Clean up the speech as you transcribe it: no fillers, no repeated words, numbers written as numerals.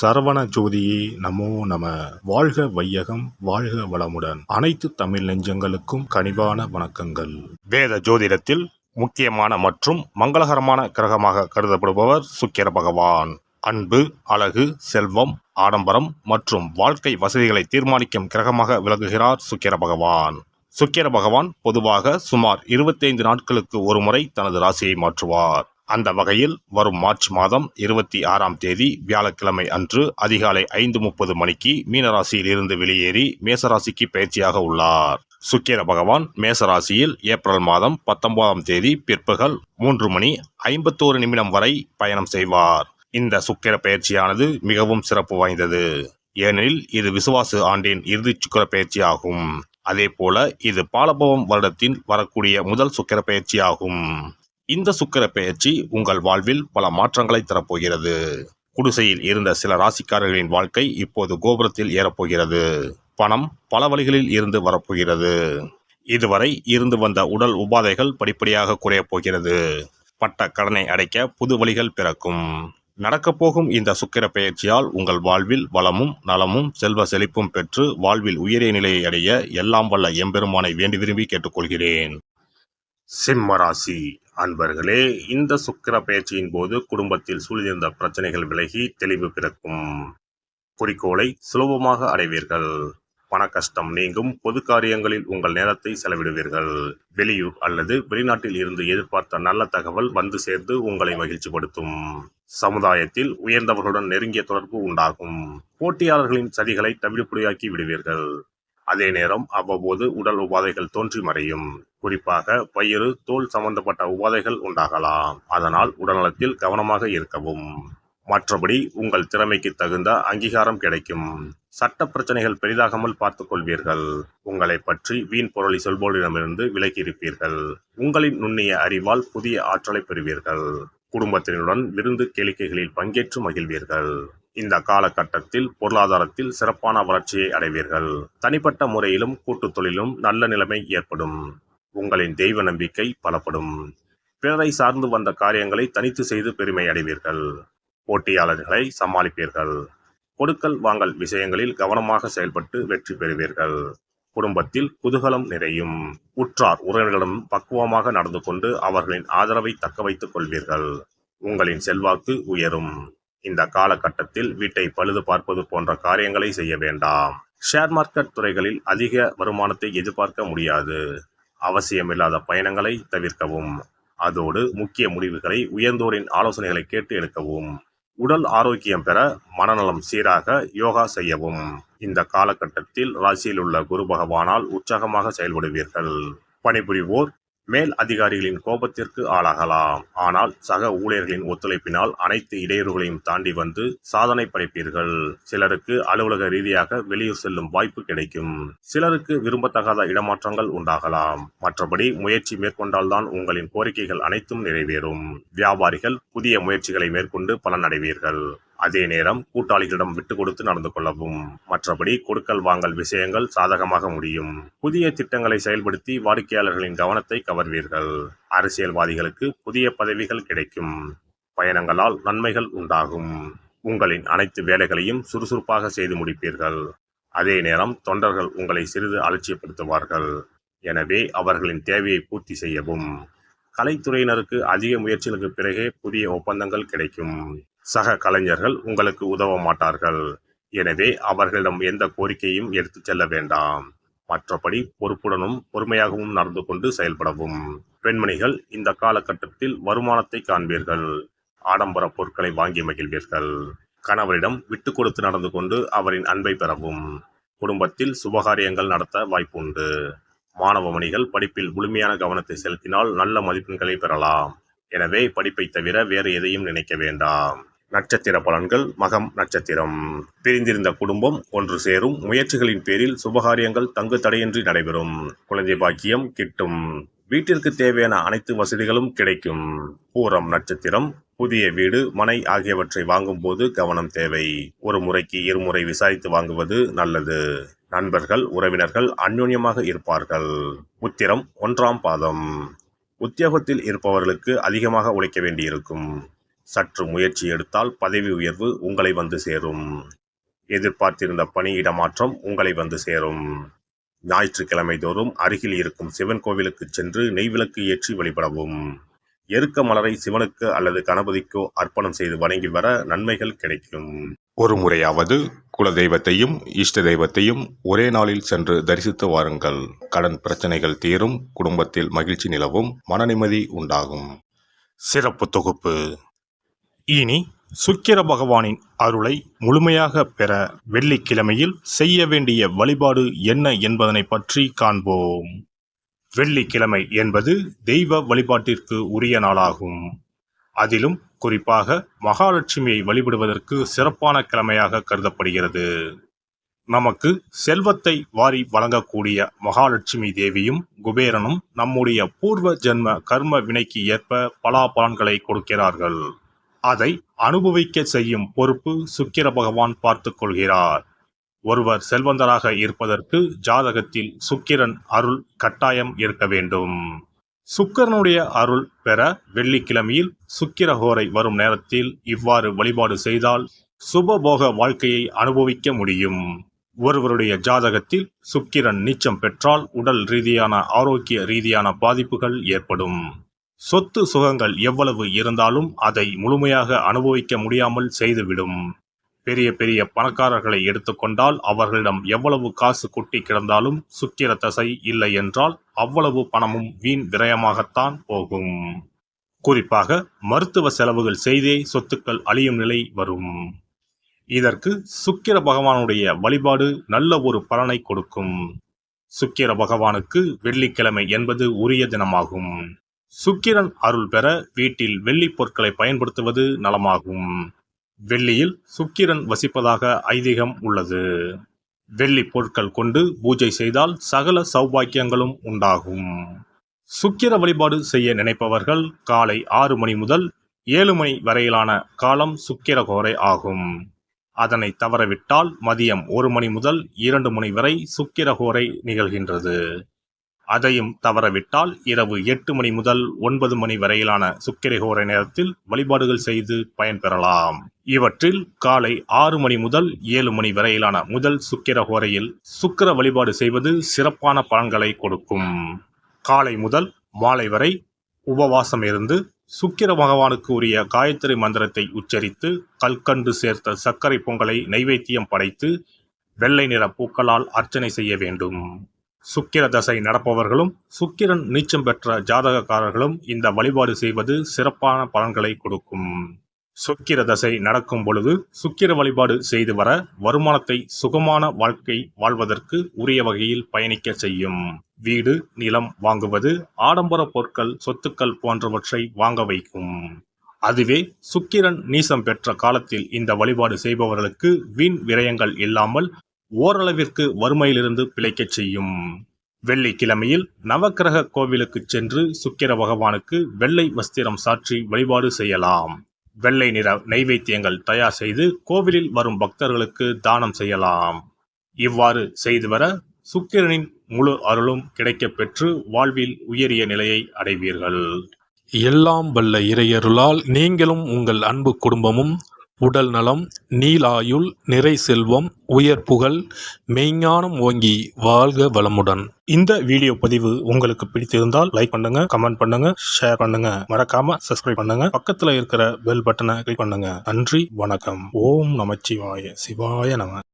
சரவண ஜோதியே நமோ நம. வாழ்க வையகம், வாழ்க வளமுடன். அனைத்து தமிழ் நெஞ்சங்களுக்கும் கனிவான வணக்கங்கள். வேத ஜோதிடத்தில் முக்கியமான மற்றும் மங்களகரமான கிரகமாக கருதப்படுபவர் சுக்கிர பகவான். அன்பு, அழகு, செல்வம், ஆடம்பரம் மற்றும் வாழ்க்கை வசதிகளை தீர்மானிக்கும் கிரகமாக விளங்குகிறார் சுக்கிர பகவான். சுக்கிர பகவான் பொதுவாக சுமார் 25 நாட்களுக்கு ஒருமுறை தனது ராசியை மாற்றுவார். அந்த வகையில் வரும் மார்ச் மாதம் 26ஆம் தேதி வியாழக்கிழமை அன்று அதிகாலை 5:30 மணிக்கு மீனராசியில் இருந்து வெளியேறி மேசராசிக்கு பயிற்சியாக உள்ளார். சுக்கிர பகவான் மேசராசியில் ஏப்ரல் மாதம் 19ஆம் தேதி பிற்பகல் 3:51 வரை பயணம் செய்வார். இந்த சுக்கிர பயிற்சியானது மிகவும் சிறப்பு வாய்ந்தது. ஏனெனில் இது விசுவாச ஆண்டின் இறுதி சுக்கிர பயிற்சியாகும். அதே போல இது பாலபவம் வருடத்தின் வரக்கூடிய முதல் சுக்கிர பயிற்சியாகும். இந்த சுக்கிர பெயர்ச்சி உங்கள் வாழ்வில் பல மாற்றங்களை தரப்போகிறது. குடிசையில் இருந்த சில ராசிக்காரர்களின் வாழ்க்கை இப்போது கோபுரத்தில் ஏறப்போகிறது. பணம் பல வழிகளில் இருந்து வரப்போகிறது. இதுவரை இருந்து வந்த உடல் உபாதைகள் படிப்படியாக குறையப் போகிறது. பட்ட கடனை அடைக்க புது வழிகள் பிறக்கும். நடக்கப்போகும் இந்த சுக்கிர பெயர்ச்சியால் உங்கள் வாழ்வில் வளமும் நலமும் செல்வ செழிப்பும் பெற்று வாழ்வில் உயரிய நிலையை அடைய எல்லாம் வல்ல எம்பெருமானை வேண்டி விரும்பி கேட்டுக்கொள்கிறேன். சிம்ம ராசி அன்பர்களே, இந்த சுக்கிர பயிற்சியின் போது குடும்பத்தில் சூழ்ந்திருந்த பிரச்சனைகள் விலகி தெளிவு பிறக்கும். குறிக்கோளை சுலபமாக அடைவீர்கள். பண கஷ்டம் நீங்கும். பொது காரியங்களில் உங்கள் நேரத்தை செலவிடுவீர்கள். வெளியூர் அல்லது வெளிநாட்டில் இருந்து எதிர்பார்த்த நல்ல தகவல் வந்து சேர்ந்து உங்களை மகிழ்ச்சிப்படுத்தும். சமுதாயத்தில் உயர்ந்தவர்களுடன் நெருங்கிய தொடர்பு உண்டாகும். போட்டியாளர்களின் சதிகளை தவிடுபொடியாக்கி விடுவீர்கள். அதே நேரம் அவ்வப்போது உடல் உபாதைகள் தோன்றி மறையும். குறிப்பாக வயிறு, தோல் சம்பந்தப்பட்ட உபாதைகள் உண்டாகலாம். அதனால் உடல்நலத்தில் கவனமாக இருக்கவும். மற்றபடி உங்கள் திறமைக்கு தகுந்த அங்கீகாரம் கிடைக்கும். சட்ட பிரச்சனைகள் பெரிதாகாமல் பார்த்துக் கொள்வீர்கள். உங்களை பற்றி வீண் பொருளை சொல்பவர்களிடமிருந்து விலகி இருப்பீர்கள். உங்களின் நுண்ணிய அறிவால் புதிய ஆற்றலை பெறுவீர்கள். குடும்பத்தினருடன் விருந்து கேளிக்கைகளில் பங்கேற்று மகிழ்வீர்கள். இந்த காலகட்டத்தில் பொருளாதாரத்தில் சிறப்பான வளர்ச்சியை அடைவீர்கள். தனிப்பட்ட முறையிலும் கூட்டு தொழிலும் நல்ல நிலைமை ஏற்படும். உங்களின் தெய்வ நம்பிக்கை பலப்படும். பிறரை சார்ந்து வந்த காரியங்களை தனித்து செய்து பெருமை அடைவீர்கள். போட்டியாளர்களை சமாளிப்பீர்கள். கொடுக்கல் வாங்கல் விஷயங்களில் கவனமாக செயல்பட்டு வெற்றி பெறுவீர்கள். குடும்பத்தில் குதூகலம் நிறையும். உற்றார் உறவினர்களிடம் பக்குவமாக நடந்து கொண்டு அவர்களின் ஆதரவை தக்க வைத்துக் கொள்வீர்கள். உங்களின் செல்வாக்கு உயரும். இந்த காலகட்டத்தில் வீட்டை பழுது பார்ப்பது போன்ற காரியங்களை செய்ய வேண்டாம். ஷேர் மார்க்கெட் துறைகளில் அதிக வருமானத்தை எதிர்பார்க்க முடியாது. அவசியமில்லாத பயணங்களை தவிர்க்கவும். அதோடு முக்கிய முடிவுகளை உயர்ந்தோரின் ஆலோசனைகளை கேட்டு எடுக்கவும். உடல் ஆரோக்கியம் பெற மனநலம் சீராக யோகா செய்யவும். இந்த காலகட்டத்தில் ராசியில் உள்ள குரு பகவானால் உற்சாகமாக செயல்படுவீர்கள். பணிபுரிவோர் மேல் அதிகாரிகளின் கோபத்திற்கு ஆளாகலாம். ஆனால் சக ஊழியர்களின் ஒத்துழைப்பினால் அனைத்து இடையூறுகளையும் தாண்டி வந்து சாதனை படைப்பீர்கள். சிலருக்கு அலுவலக ரீதியாக வெளியூர் செல்லும் வாய்ப்பு கிடைக்கும். சிலருக்கு விரும்பத்தகாத இடமாற்றங்கள் உண்டாகலாம். மற்றபடி முயற்சி மேற்கொண்டால்தான் உங்களின் கோரிக்கைகள் அனைத்தும் நிறைவேறும். வியாபாரிகள் புதிய முயற்சிகளை மேற்கொண்டு பலனடைவீர்கள். அதே நேரம் கூட்டாளிகளிடம் விட்டு கொடுத்து நடந்து கொள்ளவும். மற்றபடி கொடுக்கல் வாங்கல் விஷயங்கள் சாதகமாக முடியும். புதிய திட்டங்களை செயல்படுத்தி வாடிக்கையாளர்களின் கவனத்தை கவர்வீர்கள். அரசியல்வாதிகளுக்கு புதிய பதவிகள் கிடைக்கும். பயணங்களால் நன்மைகள் உண்டாகும். உங்களின் அனைத்து வேலைகளையும் சுறுசுறுப்பாக செய்து முடிப்பீர்கள். அதே நேரம் தொண்டர்கள் உங்களை சிறிது அலட்சியப்படுத்துவார்கள். எனவே அவர்களின் தேவையை பூர்த்தி செய்யவும். கலைத்துறையினருக்கு அதிக முயற்சிகளுக்கு பிறகே புதிய ஒப்பந்தங்கள் கிடைக்கும். சக கலைஞர்கள் உங்களுக்கு உதவ மாட்டார்கள். எனவே அவர்களிடம் எந்த கோரிக்கையும் எடுத்துச் செல்ல வேண்டாம். மற்றபடி பொறுப்புடனும் பொறுமையாகவும் நடந்து கொண்டு செயல்படவும். பெண்மணிகள் இந்த காலகட்டத்தில் வருமானத்தை காண்பீர்கள். ஆடம்பர பொருட்களை வாங்கி மகிழ்வீர்கள். கணவரிடம் விட்டு கொடுத்து நடந்து கொண்டு அவரின் அன்பை பெறவும். குடும்பத்தில் சுபகாரியங்கள் நடத்த வாய்ப்புண்டு. மாணவமணிகள் படிப்பில் முழுமையான கவனத்தை செலுத்தினால் நல்ல மதிப்பெண்களை பெறலாம். எனவே படிப்பை தவிர வேறு எதையும் நினைக்க வேண்டாம். நட்சத்திர பலன்கள். மகம் நட்சத்திரம். பிரிந்திருந்த குடும்பம் ஒன்று சேரும். முயற்சிகளின் பேரில் சுபகாரியங்கள் தங்கு தடையின்றி நடைபெறும். குழந்தை பாக்கியம் கிட்டும். வீட்டிற்கு தேவையான அனைத்து வசதிகளும் கிடைக்கும். பூரம் நட்சத்திரம். புதிய வீடு, மனை ஆகியவற்றை வாங்கும் போது கவனம் தேவை. ஒரு முறைக்கு இருமுறை விசாரித்து வாங்குவது நல்லது. நண்பர்கள் உறவினர்கள் அந்யோன்யமாக இருப்பார்கள். உத்திரம் 1ஆம் பாதம். உத்தியோகத்தில் இருப்பவர்களுக்கு அதிகமாக உழைக்க வேண்டியிருக்கும். சற்று முயற்சி எடுத்தால் பதவி உயர்வு உங்களை வந்து சேரும். எதிர்பார்த்திருந்த பணியிட மாற்றம் உங்களை வந்து சேரும். ஞாயிற்றுக்கிழமை தோறும் அருகில் இருக்கும் சிவன் கோவிலுக்கு சென்று நெய்விளக்கு ஏற்றி வழிபடவும். எருக்க மலரை சிவனுக்கு அல்லது கணபதிக்கோ அர்ப்பணம் செய்து வணங்கி வர நன்மைகள் கிடைக்கும். ஒரு முறையாவது குல தெய்வத்தையும் இஷ்ட தெய்வத்தையும் ஒரே நாளில் சென்று தரிசித்து வாருங்கள். கடன் பிரச்சனைகள் தீரும், குடும்பத்தில் மகிழ்ச்சி நிலவும், மன நிம்மதி உண்டாகும். சிறப்பு தொகுப்பு. இனி சுக்கிர பகவானின் அருளை முழுமையாக பெற வெள்ளிக்கிழமையில் செய்ய வேண்டிய வழிபாடு என்ன என்பதனை பற்றி காண்போம். வெள்ளிக்கிழமை என்பது தெய்வ வழிபாட்டிற்கு உரிய நாளாகும். அதிலும் குறிப்பாக மகாலட்சுமியை வழிபடுவதற்கு சிறப்பான கிழமையாக கருதப்படுகிறது. நமக்கு செல்வத்தை வாரி வழங்கக்கூடிய மகாலட்சுமி தேவியும் குபேரனும் நம்முடைய பூர்வ ஜென்ம கர்ம வினைக்கு ஏற்ப பலாபலன்களை கொடுக்கிறார்கள். அதை அனுபவிக்க செய்யும் பொறுப்பு சுக்கிர பகவான் பார்த்து கொள்கிறார். ஒருவர் செல்வந்தராக இருப்பதற்கு ஜாதகத்தில் சுக்கிரன் அருள் கட்டாயம் இருக்க வேண்டும். சுக்கிரனுடைய அருள் பெற வெள்ளிக்கிழமையில் சுக்கிரஹோரை வரும் நேரத்தில் இவ்வாறு வழிபாடு செய்தால் சுபபோக வாழ்க்கையை அனுபவிக்க முடியும். ஒருவருடைய ஜாதகத்தில் சுக்கிரன் நீச்சம் பெற்றால் உடல் ரீதியான ஆரோக்கிய ரீதியான பாதிப்புகள் ஏற்படும். சொத்து சுகங்கள் எவ்வளவு இருந்தாலும் அதை முழுமையாக அனுபவிக்க முடியாமல் செய்துவிடும். பெரிய பெரிய பணக்காரர்களை எடுத்துக்கொண்டால் அவர்களிடம் எவ்வளவு காசு கொட்டி கிடந்தாலும் சுக்கிர தசை இல்லை என்றால் அவ்வளவு பணமும் வீண் விரயமாகத்தான் போகும். குறிப்பாக மருத்துவ செலவுகள் செய்தே சொத்துக்கள் அழியும் நிலை வரும். இதற்கு சுக்கிர பகவானுடைய வழிபாடு நல்ல ஒரு பலனை கொடுக்கும். சுக்கிர பகவானுக்கு வெள்ளிக்கிழமை என்பது உரிய தினமாகும். சுக்கிரன் அருள் பெற வீட்டில் வெள்ளி பொருட்களை பயன்படுத்துவது நலமாகும். வெள்ளியில் சுக்கிரன் வசிப்பதாக ஐதீகம் உள்ளது. வெள்ளி பொருட்கள் கொண்டு பூஜை செய்தால் சகல சௌபாக்கியங்களும் உண்டாகும். சுக்கிர வழிபாடு செய்ய நினைப்பவர்கள் காலை 6 மணி முதல் 7 மணி வரையிலான காலம் சுக்கிரஹோரை ஆகும். அதனை தவறவிட்டால் மதியம் 1 மணி முதல் 2 மணி வரை சுக்கிரஹோரை நிகழ்கின்றது. அதையும் தவறவிட்டால் இரவு 8 மணி முதல் 9 மணி வரையிலான சுக்கிரஹோரை நேரத்தில் வழிபாடுகள் செய்து பயன்பெறலாம். இவற்றில் காலை 6 மணி முதல் 7 மணி வரையிலான முதல் சுக்கிரஹோரையில் சுக்கிர வழிபாடு செய்வது சிறப்பான பலன்களை கொடுக்கும். காலை முதல் மாலை வரை உபவாசம் இருந்து சுக்கிர பகவானுக்கு உரிய காயத்ரி மந்திரத்தை உச்சரித்து கல்கண்டு சேர்த்த சர்க்கரை பொங்கலை நைவேத்தியம் படைத்து வெள்ளை நிற பூக்களால் அர்ச்சனை செய்ய வேண்டும். சுக்கிர தசை நடப்பவர்களும் சுக்கிரன் நீச்சம் பெற்ற ஜாதகக்காரர்களும் இந்த வழிபாடு செய்வது சிறப்பான பலன்களை கொடுக்கும். சுக்கிர தசை நடக்கும் பொழுது சுக்கிர வழிபாடு செய்து வர வருமானத்தை சுகமான வாழ்க்கை வாழ்வதற்கு உரிய வகையில் பயணிக்க செய்யும். வீடு நிலம் வாங்குவது, ஆடம்பர பொருட்கள் சொத்துக்கள் போன்றவற்றை வாங்க வைக்கும். அதுவே சுக்கிரன் நீசம் பெற்ற காலத்தில் இந்த வழிபாடு செய்பவர்களுக்கு வீண் விரயங்கள் இல்லாமல் ஓரளவிற்கு வறுமையிலிருந்து பிழைக்கச் செய்யும். வெள்ளிக்கிழமையில் நவக்கிரக கோவிலுக்கு சென்று சுக்கிர பகவானுக்கு வெள்ளை வஸ்திரம் சாற்றி வழிபாடு செய்யலாம். வெள்ளை நிற நைவேத்தியங்கள் தயார் செய்து கோவிலில் வரும் பக்தர்களுக்கு தானம் செய்யலாம். இவ்வாறு செய்து வர சுக்கிரனின் முழு அருளும் கிடைக்கப் பெற்று வாழ்வில் உயரிய நிலையை அடைவீர்கள். எல்லாம் வல்ல இறையருளால் நீங்களும் உங்கள் அன்பு குடும்பமும் உடல் நலம், நீலாயுள், நிறை செல்வம், உயர் புகழ், மெய்ஞானம் ஓங்கி வாழ்க வளமுடன். இந்த வீடியோ பதிவு உங்களுக்கு பிடித்திருந்தால் லைக் பண்ணுங்க, கமெண்ட் பண்ணுங்க, ஷேர் பண்ணுங்க, மறக்காம சப்ஸ்கிரைப் பண்ணுங்க, பக்கத்துல இருக்கிற பெல் பட்டனை கிளிக் பண்ணுங்க. நன்றி, வணக்கம். ஓம் நமச்சிவாய. சிவாய நம.